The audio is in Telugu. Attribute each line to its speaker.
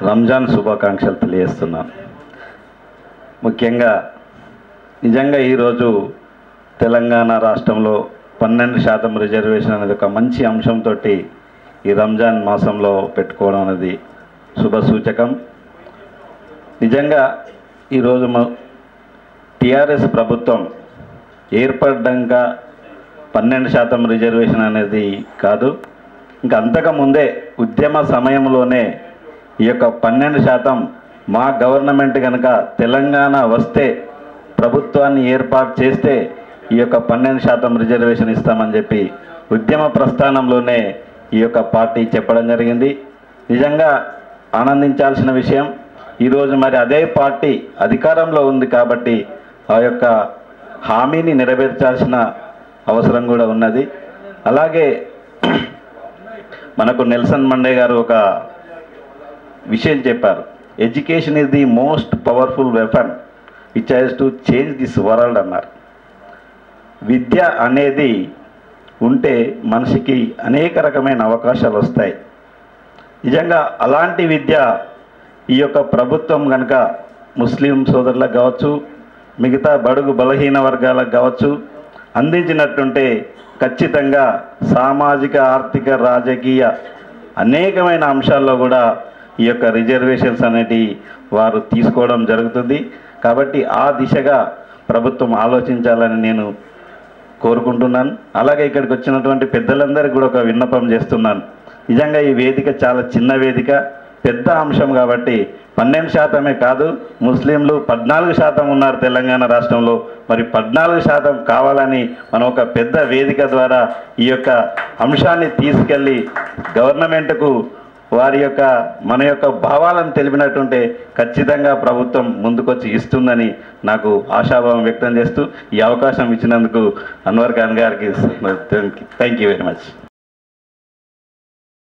Speaker 1: రంజాన్ శుభాకాంక్షలు తెలియజేస్తున్నాను. ముఖ్యంగా నిజంగా ఈరోజు తెలంగాణ రాష్ట్రంలో 12% రిజర్వేషన్ అనేది ఒక మంచి అంశంతో ఈ రంజాన్ మాసంలో పెట్టుకోవడం అనేది శుభసూచకం. నిజంగా ఈరోజు టీఆర్ఎస్ ప్రభుత్వం ఏర్పడ్డాక 12% రిజర్వేషన్ అనేది కాదు, ఇంకా అంతకుముందే ఉద్యమ సమయంలోనే ఈ యొక్క 12% మా గవర్నమెంట్ కనుక తెలంగాణ వస్తే ప్రభుత్వాన్ని ఏర్పాటు చేస్తే ఈ యొక్క 12% రిజర్వేషన్ ఇస్తామని చెప్పి ఉద్యమ ప్రస్థానంలోనే ఈ యొక్క పార్టీ చెప్పడం జరిగింది. నిజంగా ఆనందించాల్సిన విషయం, ఈరోజు మరి అదే పార్టీ అధికారంలో ఉంది కాబట్టి ఆ యొక్క హామీని నెరవేర్చాల్సిన అవసరం కూడా ఉన్నది. అలాగే మనకు నెల్సన్ మండే గారు ఒక విషయం చెప్పారు, education is the most powerful weapon which has to change this world అన్నారు. విద్య అనేది ఉంటే మనిషికి అనేక రకమైన అవకాశాలు వస్తాయి. నిజంగా అలాంటి విద్య ఈ యొక్క ప్రభుత్వం కనుక ముస్లిం సోదరులకు కావచ్చు, మిగతా బడుగు బలహీన వర్గాలకు కావచ్చు అందించినట్టుంటే ఖచ్చితంగా సామాజిక ఆర్థిక రాజకీయ అనేకమైన అంశాల్లో కూడా ఈ యొక్క రిజర్వేషన్స్ అనేటివి వారు తీసుకోవడం జరుగుతుంది. కాబట్టి ఆ దిశగా ప్రభుత్వం ఆలోచించాలని నేను కోరుకుంటున్నాను. అలాగే ఇక్కడికి వచ్చినటువంటి పెద్దలందరికీ కూడా ఒక విన్నపం చేస్తున్నాను. నిజంగా ఈ వేదిక చాలా చిన్న వేదిక, పెద్ద అంశం కాబట్టి 12% కాదు, ముస్లింలు 14% ఉన్నారు తెలంగాణ రాష్ట్రంలో. మరి 14% కావాలని మనం ఒక పెద్ద వేదిక ద్వారా ఈ యొక్క అంశాన్ని తీసుకెళ్ళి గవర్నమెంట్కు వారి యొక్క మన యొక్క భావాలను తెలిపినట్టుంటే ఖచ్చితంగా ప్రభుత్వం ముందుకొచ్చి ఇస్తుందని నాకు ఆశాభావం వ్యక్తం చేస్తూ ఈ అవకాశం ఇచ్చినందుకు అన్వర్ ఖాన్ గారికి థ్యాంక్ యూ వెరీ మచ్.